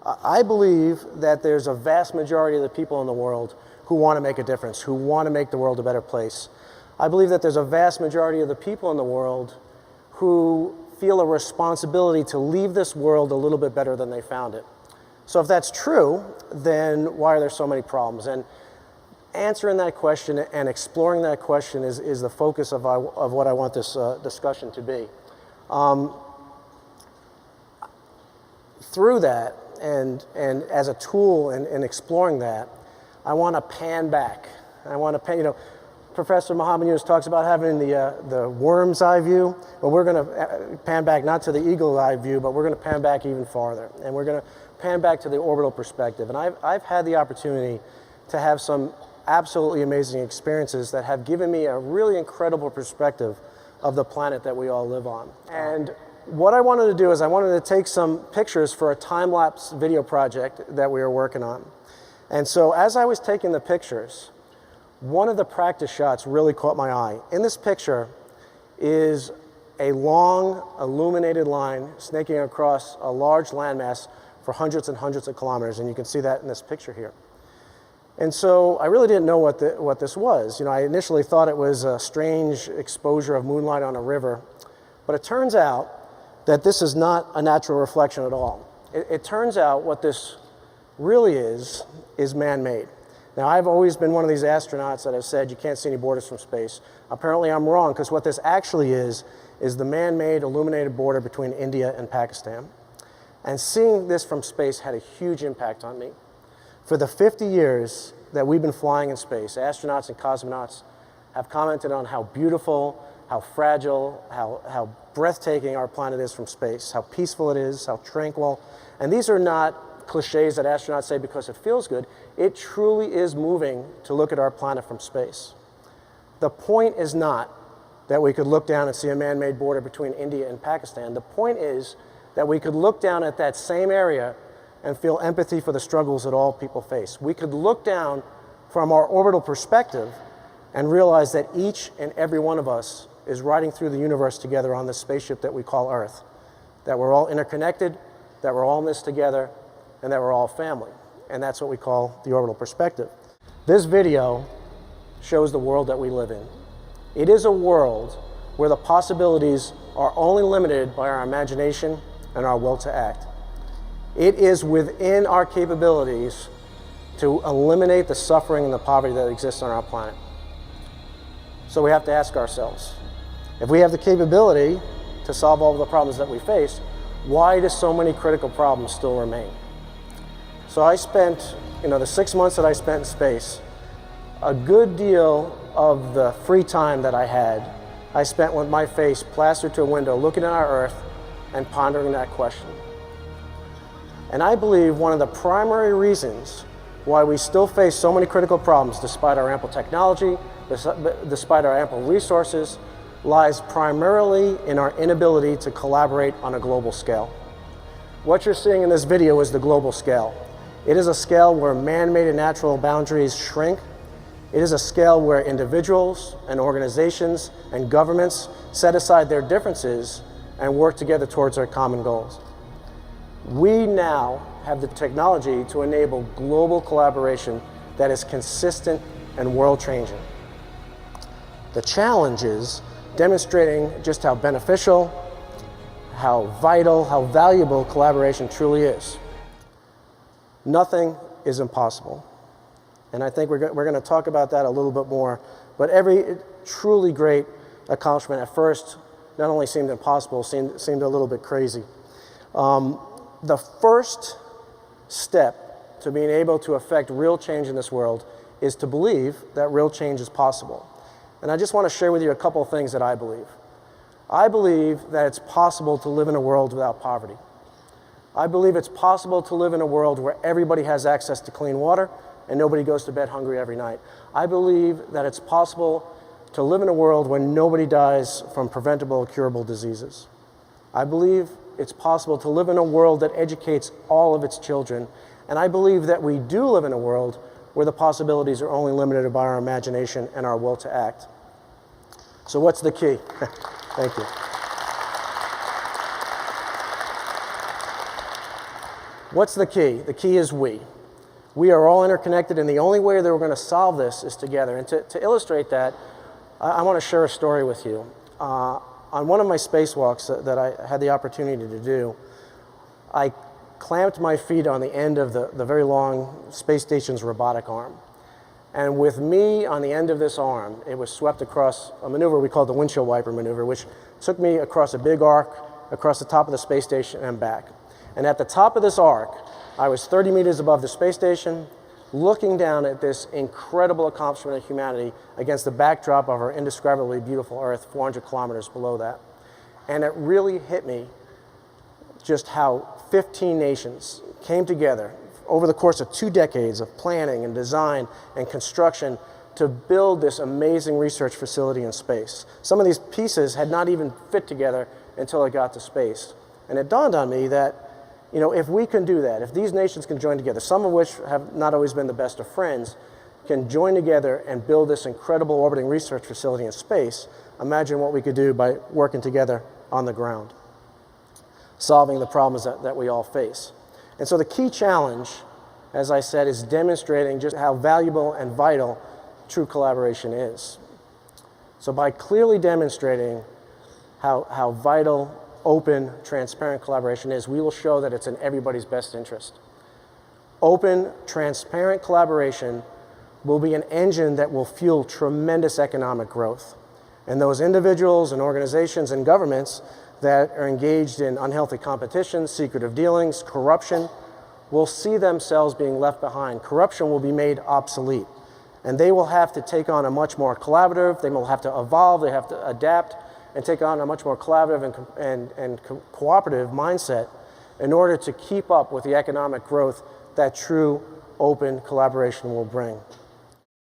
I believe that there's a vast majority of the people in the world who want to make a difference, who want to make the world a better place. I believe that there's a vast majority of the people in the world who feel a responsibility to leave this world a little bit better than they found it. So if that's true, then why are there so many problems? And answering that question and exploring that question is the focus of what I want this discussion to be. Through that, and as a tool in exploring that, I want to pan back. I want to pan, Professor Muhammad Yunus talks about having the worm's eye view, but we're going to pan back not to the eagle eye view, but we're going to pan back even farther, and we're going to pan back to the orbital perspective. And I've had the opportunity to have some absolutely amazing experiences that have given me a really incredible perspective of the planet that we all live on. And what I wanted to do is I wanted to take some pictures for a time-lapse video project that we were working on. And so as I was taking the pictures, one of the practice shots really caught my eye. In this picture is a long illuminated line snaking across a large landmass for hundreds and hundreds of kilometers, and you can see that in this picture here. And so I really didn't know what this was. I initially thought it was a strange exposure of moonlight on a river, but it turns out that this is not a natural reflection at all. It turns out what this really is man-made. Now, I've always been one of these astronauts that have said you can't see any borders from space. Apparently I'm wrong, because what this actually is the man-made illuminated border between India and Pakistan. And seeing this from space had a huge impact on me. For the 50 years that we've been flying in space, astronauts and cosmonauts have commented on how beautiful, how fragile, how breathtaking our planet is from space, how peaceful it is, how tranquil. And these are not cliches that astronauts say because it feels good. It truly is moving to look at our planet from space. The point is not that we could look down and see a man-made border between India and Pakistan. The point is that we could look down at that same area and feel empathy for the struggles that all people face. We could look down from our orbital perspective and realize that each and every one of us is riding through the universe together on this spaceship that we call Earth, that we're all interconnected, that we're all in this together, and that we're all family. And that's what we call the orbital perspective. This video shows the world that we live in. It is a world where the possibilities are only limited by our imagination and our will to act. It is within our capabilities to eliminate the suffering and the poverty that exists on our planet. So we have to ask ourselves, if we have the capability to solve all of the problems that we face, why do so many critical problems still remain? So I spent, the 6 months that I spent in space, a good deal of the free time that I had, I spent with my face plastered to a window, looking at our Earth and pondering that question. And I believe one of the primary reasons why we still face so many critical problems, despite our ample technology, despite our ample resources, lies primarily in our inability to collaborate on a global scale. What you're seeing in this video is the global scale. It is a scale where man-made and natural boundaries shrink. It is a scale where individuals and organizations and governments set aside their differences and work together towards our common goals. We now have the technology to enable global collaboration that is consistent and world-changing. The challenge is demonstrating just how beneficial, how vital, how valuable collaboration truly is. Nothing is impossible. And I think we're going to talk about that a little bit more. But every truly great accomplishment at first not only seemed impossible, seemed a little bit crazy. The first step to being able to affect real change in this world is to believe that real change is possible. And I just want to share with you a couple of things that I believe. I believe that it's possible to live in a world without poverty. I believe it's possible to live in a world where everybody has access to clean water and nobody goes to bed hungry every night. I believe that it's possible to live in a world where nobody dies from preventable or curable diseases. I believe it's possible to live in a world that educates all of its children. And I believe that we do live in a world where the possibilities are only limited by our imagination and our will to act. So what's the key? Thank you. What's the key? The key is we. We are all interconnected, and the only way that we're going to solve this is together. And to illustrate that, I want to share a story with you. On one of my spacewalks that I had the opportunity to do, I clamped my feet on the end of the very long space station's robotic arm. And with me on the end of this arm, it was swept across a maneuver we called the windshield wiper maneuver, which took me across a big arc, across the top of the space station and back. And at the top of this arc, I was 30 meters above the space station, looking down at this incredible accomplishment of humanity against the backdrop of our indescribably beautiful Earth 400 kilometers below that. And it really hit me just how 15 nations came together over the course of 2 decades of planning and design and construction to build this amazing research facility in space. Some of these pieces had not even fit together until it got to space. And it dawned on me that, you know, if we can do that, if these nations can join together, some of which have not always been the best of friends, can join together and build this incredible orbiting research facility in space, imagine what we could do by working together on the ground, solving the problems that we all face. And so the key challenge, as I said, is demonstrating just how valuable and vital true collaboration is. So by clearly demonstrating how vital, open, transparent collaboration is, we will show that it's in everybody's best interest. Open, transparent collaboration will be an engine that will fuel tremendous economic growth. And those individuals and organizations and governments that are engaged in unhealthy competition, secretive dealings, corruption, will see themselves being left behind. Corruption will be made obsolete. And they will have to take on a much more collaborative, they will have to evolve, they have to adapt, and take on a much more collaborative and cooperative mindset in order to keep up with the economic growth that true open collaboration will bring.